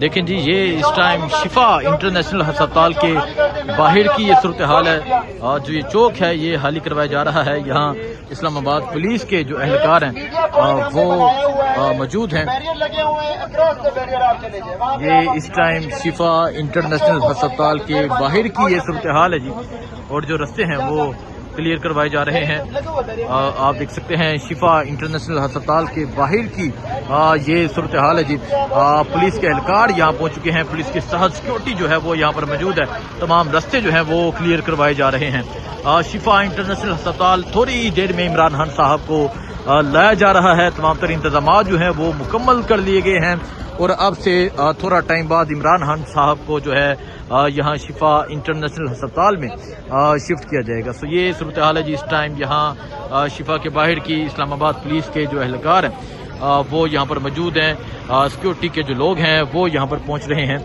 دیکھیں جی یہ اس ٹائم شفا انٹرنیشنل ہسپتال کے باہر کی یہ صورتحال ہے. جو یہ چوک ہے یہ خالی کروایا جا رہا ہے. یہاں اسلام آباد پولیس کے جو اہلکار ہیں وہ موجود ہیں. یہ اس ٹائم شفا انٹرنیشنل ہسپتال کے باہر کی یہ صورتحال ہے جی. اور جو رستے ہیں وہ کلیئر کروائے جا رہے ہیں. آپ دیکھ سکتے ہیں شفا انٹرنیشنل ہسپتال کے باہر کی یہ صورتحال ہے جی. پولیس کے اہلکار یہاں پہنچ چکے ہیں. پولیس کی سیکورٹی جو ہے وہ یہاں پر موجود ہے. تمام رستے جو ہیں وہ کلیئر کروائے جا رہے ہیں. شفا انٹرنیشنل ہسپتال تھوڑی ہی دیر میں عمران خان صاحب کو لایا جا رہا ہے. تمام تر انتظامات جو ہیں وہ مکمل کر لیے گئے ہیں اور اب سے تھوڑا ٹائم بعد عمران خان صاحب کو جو ہے یہاں شفا انٹرنیشنل ہسپتال میں شفٹ کیا جائے گا. سو یہ صورتحال ہے جی. اس ٹائم یہاں شفا کے باہر کی اسلام آباد پولیس کے جو اہلکار ہیں وہ یہاں پر موجود ہیں. سیکورٹی کے جو لوگ ہیں وہ یہاں پر پہنچ رہے ہیں.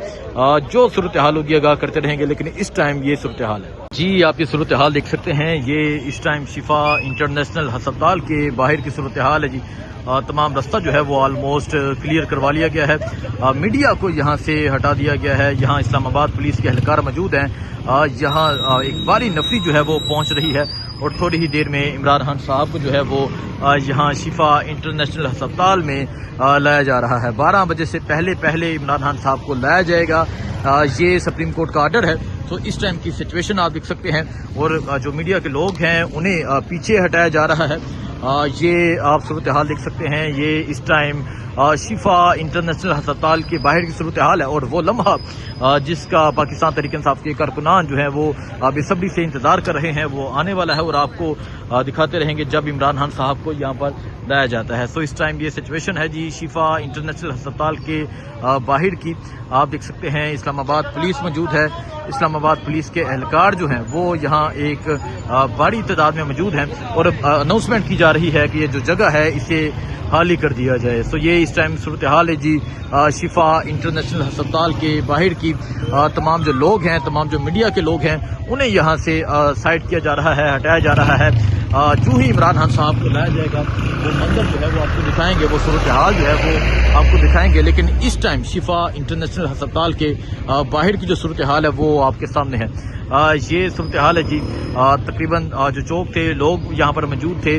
جو صورتحال ہوگی آگاہ کرتے رہیں گے لیکن اس ٹائم یہ صورتحال ہے جی. آپ یہ صورتحال دیکھ سکتے ہیں. یہ اس ٹائم شفا انٹرنیشنل ہسپتال کے باہر کی صورتحال ہے جی. تمام رستہ جو ہے وہ آلموسٹ کلیئر کروا لیا گیا ہے. میڈیا کو یہاں سے ہٹا دیا گیا ہے. یہاں اسلام آباد پولیس کے اہلکار موجود ہیں. یہاں ایک باری نفری جو ہے وہ پہنچ رہی ہے اور تھوڑی ہی دیر میں عمران خان صاحب کو جو ہے وہ یہاں شفا انٹرنیشنل ہسپتال میں لایا جا رہا ہے. 12 بجے سے پہلے عمران خان صاحب کو لایا جائے گا. یہ سپریم کورٹ کا آرڈر ہے. تو اس ٹائم کی سچویشن آپ دیکھ سکتے ہیں اور جو میڈیا کے لوگ ہیں انہیں پیچھے ہٹایا جا رہا ہے. یہ آپ صورتحال دیکھ سکتے ہیں. یہ اس ٹائم شفا انٹرنیشنل ہسپتال کے باہر کی صورتحال ہے اور وہ لمحہ جس کا پاکستان تحریک انصاف کے کارکنان جو ہیں وہ بے صبری سے انتظار کر رہے ہیں وہ آنے والا ہے اور آپ کو دکھاتے رہیں گے جب عمران خان صاحب کو یہاں پر لایا جاتا ہے. سو اس ٹائم یہ سچویشن ہے جی شفا انٹرنیشنل ہسپتال کے باہر کی. آپ دیکھ سکتے ہیں اسلام آباد پولیس موجود ہے. اسلام آباد پولیس کے اہلکار جو ہیں وہ یہاں ایک بڑی تعداد میں موجود ہیں اور اناؤنسمنٹ کی جا رہی ہے کہ یہ جو جگہ ہے اسے خالی کر دیا جائے. سو یہ اس ٹائم صورتحال ہے جی شفا انٹرنیشنل ہسپتال کے باہر کی. تمام جو لوگ ہیں تمام جو میڈیا کے لوگ ہیں انہیں یہاں سے سائڈ کیا جا رہا ہے ہٹایا جا رہا ہے. جو ہی عمران خان صاحب کو لایا جائے گا وہ منظر جو ہے وہ آپ کو دکھائیں گے. وہ صورتحال جو ہے وہ آپ کو دکھائیں گے. لیکن اس ٹائم شفا انٹرنیشنل ہسپتال کے باہر کی جو صورتحال ہے وہ آپ کے سامنے ہے. یہ صورتحال ہے جی. تقریباً جو چوک تھے لوگ یہاں پر موجود تھے.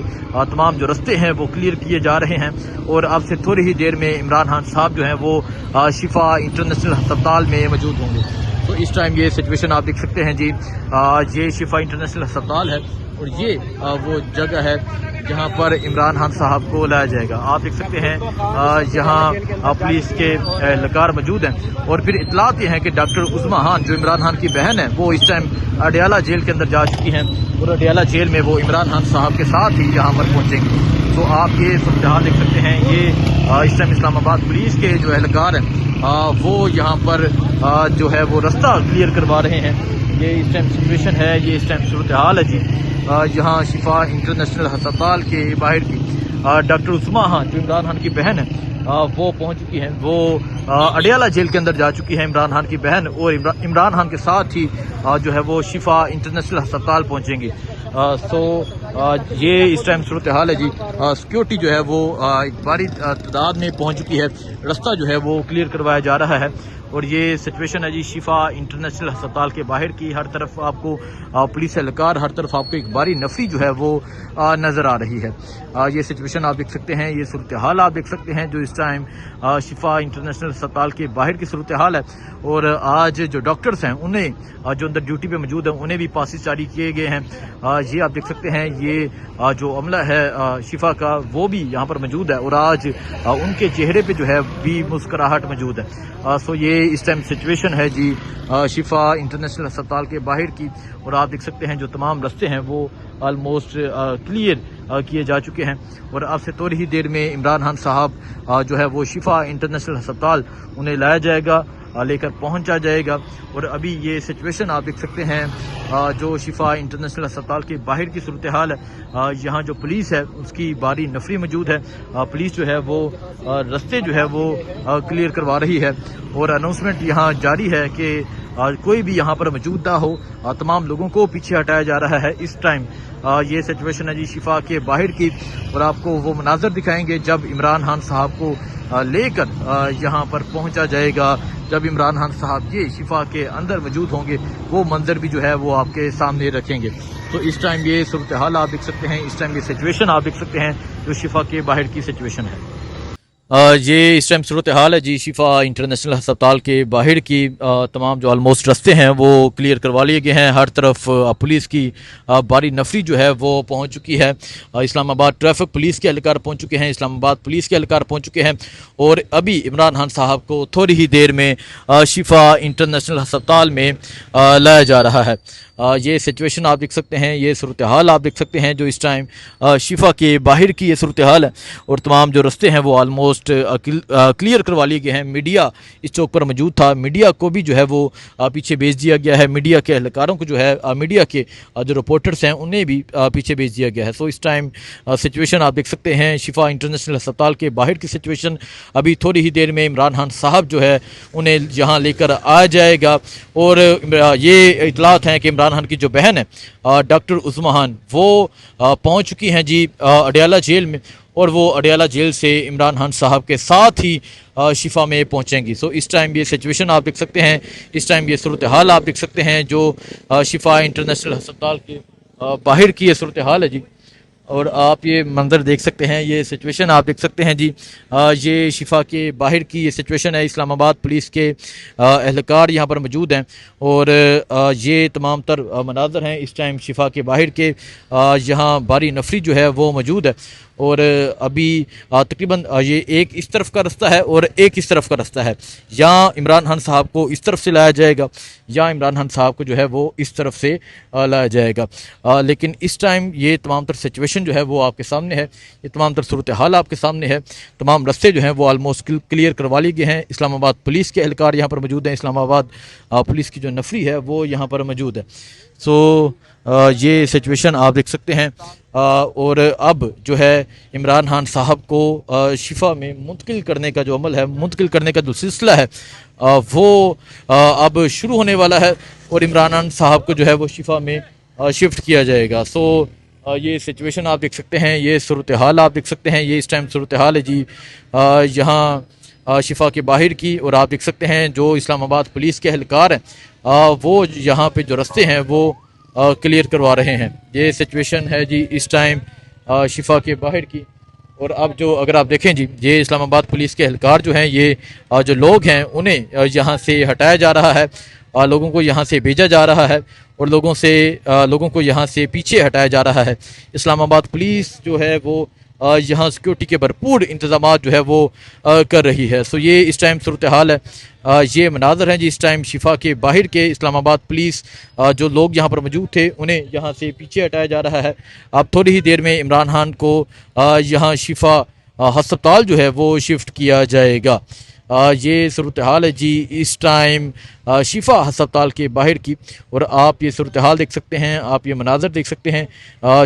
تمام جو رستے ہیں وہ کلیئر کیے جا رہے ہیں اور اب سے تھوڑی ہی دیر میں عمران خان صاحب جو ہیں وہ شفا انٹرنیشنل ہسپتال میں موجود ہوں گے. تو اس ٹائم یہ سچویشن آپ دیکھ سکتے ہیں جی. یہ شفا انٹرنیشنل ہسپتال ہے اور یہ وہ جگہ ہے جہاں پر عمران خان صاحب کو لایا جائے گا. آپ دیکھ سکتے ہیں یہاں پولیس کے اہلکار موجود ہیں اور پھر اطلاعات یہ ہیں کہ ڈاکٹر عظمی خان جو عمران خان کی بہن ہے وہ اس ٹائم اڈیالہ جیل کے اندر جا چکی ہیں اور اڈیالہ جیل میں وہ عمران خان صاحب کے ساتھ ہی یہاں پر پہنچیں گے. تو آپ یہ صورتحال دیکھ سکتے ہیں. یہ اس ٹائم اسلام آباد پولیس کے جو اہلکار ہیں وہ یہاں پر جو ہے وہ رستہ کلیئر کروا رہے ہیں. یہ اس ٹائم سچویشن ہے. یہ اس ٹائم صورتحال ہے جی یہاں شفا انٹرنیشنل ہسپتال کے باہر کی. ڈاکٹر عظمی خان جو عمران خان کی بہن ہے وہ پہنچ چکی ہیں. وہ اڈیالہ جیل کے اندر جا چکی ہیں عمران خان کی بہن اور عمران خان کے ساتھ ہی جو ہے وہ شفا انٹرنیشنل ہسپتال پہنچیں گے. سو یہ اس ٹائم صورتحال ہے جی. سیکورٹی جو ہے وہ ایک بڑی تعداد میں پہنچ چکی ہے. رستہ جو ہے وہ کلیئر کروایا جا رہا ہے اور یہ سچویشن ہے جی شفا انٹرنیشنل ہسپتال کے باہر کی. ہر طرف آپ کو پولیس اہلکار ہر طرف آپ کو ایک باری نفری جو ہے وہ نظر آ رہی ہے. یہ سچویشن آپ دیکھ سکتے ہیں. یہ صورتحال آپ دیکھ سکتے ہیں جو اس ٹائم شفا انٹرنیشنل ہسپتال کے باہر کی صورتحال ہے. اور آج جو ڈاکٹرز ہیں انہیں جو اندر ڈیوٹی پہ موجود ہیں انہیں بھی پاسز جاری کیے گئے ہیں. یہ آپ دیکھ سکتے ہیں. یہ جو عملہ ہے شفا کا وہ بھی یہاں پر موجود ہے اور آج ان کے چہرے پہ جو ہے بھی مسکراہٹ موجود ہے. سو یہ اس ٹائم سچویشن ہے جی شفا انٹرنیشنل ہسپتال کے باہر کی. اور آپ دیکھ سکتے ہیں جو تمام رستے ہیں وہ آلموسٹ کلیئر کیے جا چکے ہیں اور اب سے تھوڑی ہی دیر میں عمران خان صاحب جو ہے وہ شفا انٹرنیشنل ہسپتال انہیں لایا جائے گا لے کر پہنچا جائے گا. اور ابھی یہ سچویشن آپ دیکھ سکتے ہیں جو شفا انٹرنیشنل ہسپتال کے باہر کی صورتحال ہے. یہاں جو پولیس ہے اس کی باری نفری موجود ہے. پولیس جو ہے وہ رستے جو ہے وہ کلیئر کروا رہی ہے اور اناؤنسمنٹ یہاں جاری ہے کہ کوئی بھی یہاں پر موجود نہ ہو، تمام لوگوں کو پیچھے ہٹایا جا رہا ہے اس ٹائم۔ یہ سچویشن ہے جی شفا کے باہر کی، اور آپ کو وہ مناظر دکھائیں گے جب عمران خان صاحب کو لے کر یہاں پر پہنچا جائے گا۔ جب عمران خان صاحب یہ شفا کے اندر موجود ہوں گے، وہ منظر بھی جو ہے وہ آپ کے سامنے رکھیں گے۔ تو اس ٹائم یہ صورتحال آپ دیکھ سکتے ہیں، اس ٹائم یہ سچویشن آپ دیکھ سکتے ہیں جو شفا کے باہر کی سچویشن ہے۔ یہ اس ٹائم صورتحال ہے جی شفا انٹرنیشنل ہسپتال کے باہر کی۔ تمام جو آلموسٹ رستے ہیں وہ کلیئر کروا لیے گئے ہیں، ہر طرف پولیس کی باری نفری جو ہے وہ پہنچ چکی ہے۔ اسلام آباد ٹریفک پولیس کے اہلکار پہنچ چکے ہیں، اسلام آباد پولیس کے اہلکار پہنچ چکے ہیں، اور ابھی عمران خان صاحب کو تھوڑی ہی دیر میں شفا انٹرنیشنل ہسپتال میں لایا جا رہا ہے۔ یہ سچویشن آپ دیکھ سکتے ہیں، یہ صورتحال آپ دیکھ سکتے ہیں جو اس ٹائم شفا کے باہر کی یہ صورتحال ہے، اور تمام جو رستے ہیں وہ آلموسٹ کلیئر کروا لیے گئے ہیں۔ میڈیا اس چوک پر موجود تھا، میڈیا کو بھی جو ہے وہ پیچھے بھیج دیا گیا ہے، میڈیا کے اہلکاروں کو جو ہے، میڈیا کے جو رپورٹرز ہیں انہیں بھی پیچھے بھیج دیا گیا ہے۔ سو اس ٹائم سچویشن آپ دیکھ سکتے ہیں شفا انٹرنیشنل ہسپتال کے باہر کی سچویشن۔ ابھی تھوڑی ہی دیر میں عمران خان صاحب جو ہے انہیں یہاں لے کر آ جائے گا، اور یہ اطلاعات ہیں کہ عمران خان کی جو بہن ہے ڈاکٹر عظمیٰ خان، وہ پہنچ چکی ہیں جی اڈیالہ جیل میں، اور وہ اڈیالہ جیل سے عمران خان صاحب کے ساتھ ہی شفا میں پہنچیں گی۔ سو اس ٹائم یہ سچویشن آپ دیکھ سکتے ہیں، اس ٹائم یہ صورتحال آپ دیکھ سکتے ہیں جو شفا انٹرنیشنل ہسپتال کے باہر کی یہ صورتحال ہے جی، اور آپ یہ منظر دیکھ سکتے ہیں، یہ سچویشن آپ دیکھ سکتے ہیں جی۔ یہ شفا کے باہر کی یہ سچویشن ہے، اسلام آباد پولیس کے اہلکار یہاں پر موجود ہیں، اور یہ تمام تر مناظر ہیں اس ٹائم شفا کے باہر کے۔ یہاں باری نفری جو ہے وہ موجود ہے، اور ابھی تقریباً یہ ایک اس طرف کا رستہ ہے اور ایک اس طرف کا رستہ ہے، یا عمران خان صاحب کو اس طرف سے لایا جائے گا، یا عمران خان صاحب کو جو ہے وہ اس طرف سے لایا جائے گا۔ لیکن اس ٹائم یہ تمام تر سچویشن جو ہے وہ آپ کے سامنے ہے، یہ تمام تر صورتحال آپ کے سامنے ہے۔ تمام رستے جو ہیں وہ آلموسٹ کلیئر کروا لیے گئے ہیں۔ اسلام آباد پولیس کے اہلکار یہاں پر موجود ہیں، اسلام آباد پولیس کی جو نفری ہے وہ یہاں پر موجود ہے۔ سو یہ سچویشن آپ دیکھ سکتے ہیں، اور اب جو ہے عمران خان صاحب کو شفا میں منتقل کرنے کا جو عمل ہے، منتقل کرنے کا جو سلسلہ ہے وہ اب شروع ہونے والا ہے، اور عمران خان صاحب کو جو ہے وہ شفا میں شفٹ کیا جائے گا۔ سو یہ سچویشن آپ دیکھ سکتے ہیں، یہ صورتحال آپ دیکھ سکتے ہیں، یہ اس ٹائم صورتحال ہے جی یہاں شفا کے باہر کی، اور آپ دیکھ سکتے ہیں جو اسلام آباد پولیس کے اہلکار ہیں وہ یہاں پہ جو رستے ہیں وہ کلیئر کروا رہے ہیں۔ یہ سچویشن ہے جی اس ٹائم شفا کے باہر کی، اور اب جو اگر آپ دیکھیں جی یہ اسلام آباد پولیس کے اہلکار جو ہیں، یہ جو لوگ ہیں انہیں یہاں سے ہٹایا جا رہا ہے، لوگوں کو یہاں سے بھیجا جا رہا ہے، اور لوگوں کو یہاں سے پیچھے ہٹایا جا رہا ہے۔ اسلام آباد پولیس جو ہے وہ یہاں سیکیورٹی کے بھرپور انتظامات جو ہے وہ کر رہی ہے۔ سو یہ اس ٹائم صورتحال ہے، یہ مناظر ہیں جی اس ٹائم شفا کے باہر کے۔ اسلام آباد پولیس جو لوگ یہاں پر موجود تھے انہیں یہاں سے پیچھے ہٹایا جا رہا ہے۔ اب تھوڑی ہی دیر میں عمران خان کو یہاں شفا ہسپتال جو ہے وہ شفٹ کیا جائے گا۔ یہ صورتحال ہے جی اس ٹائم شفا ہسپتال کے باہر کی، اور آپ یہ صورتحال دیکھ سکتے ہیں، آپ یہ مناظر دیکھ سکتے ہیں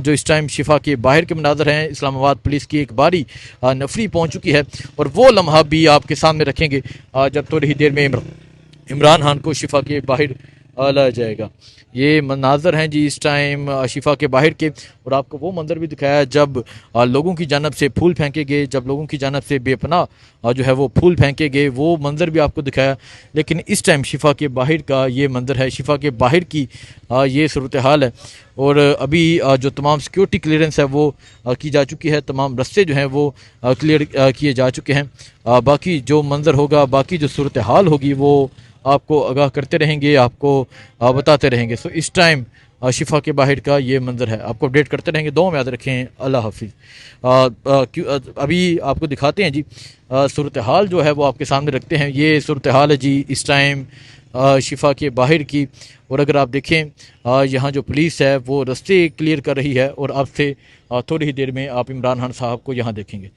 جو اس ٹائم شفا کے باہر کے مناظر ہیں۔ اسلام آباد پولیس کی ایک باری نفری پہنچ چکی ہے، اور وہ لمحہ بھی آپ کے سامنے رکھیں گے جب تھوڑی ہی دیر میں عمران خان کو شفا کے باہر لایا جائے گا۔ یہ مناظر ہیں جی اس ٹائم شفا کے باہر کے، اور آپ کو وہ منظر بھی دکھایا جب لوگوں کی جانب سے پھول پھینکے گئے، جب لوگوں کی جانب سے بے پناہ جو ہے وہ پھول پھینکے گئے، وہ منظر بھی آپ کو دکھایا۔ لیکن اس ٹائم شفا کے باہر کا یہ منظر ہے، شفا کے باہر کی یہ صورتحال ہے، اور ابھی جو تمام سیکیورٹی کلیئرنس ہے وہ کی جا چکی ہے، تمام رستے جو ہیں وہ کلیئر کیے جا چکے ہیں۔ باقی جو منظر ہوگا، باقی جو صورتحال ہوگی وہ آپ کو آگاہ کرتے رہیں گے، آپ کو بتاتے رہیں گے۔ سو اس ٹائم شفا کے باہر کا یہ منظر ہے، آپ کو اپڈیٹ کرتے رہیں گے۔ دعا میں یاد رکھیں، اللہ حافظ۔ ابھی آپ کو دکھاتے ہیں جی صورتحال جو ہے وہ آپ کے سامنے رکھتے ہیں۔ یہ صورتحال ہے جی اس ٹائم شفا کے باہر کی، اور اگر آپ دیکھیں یہاں جو پولیس ہے وہ رستے کلیئر کر رہی ہے، اور اب سے تھوڑی ہی دیر میں آپ عمران خان صاحب کو یہاں دیکھیں گے۔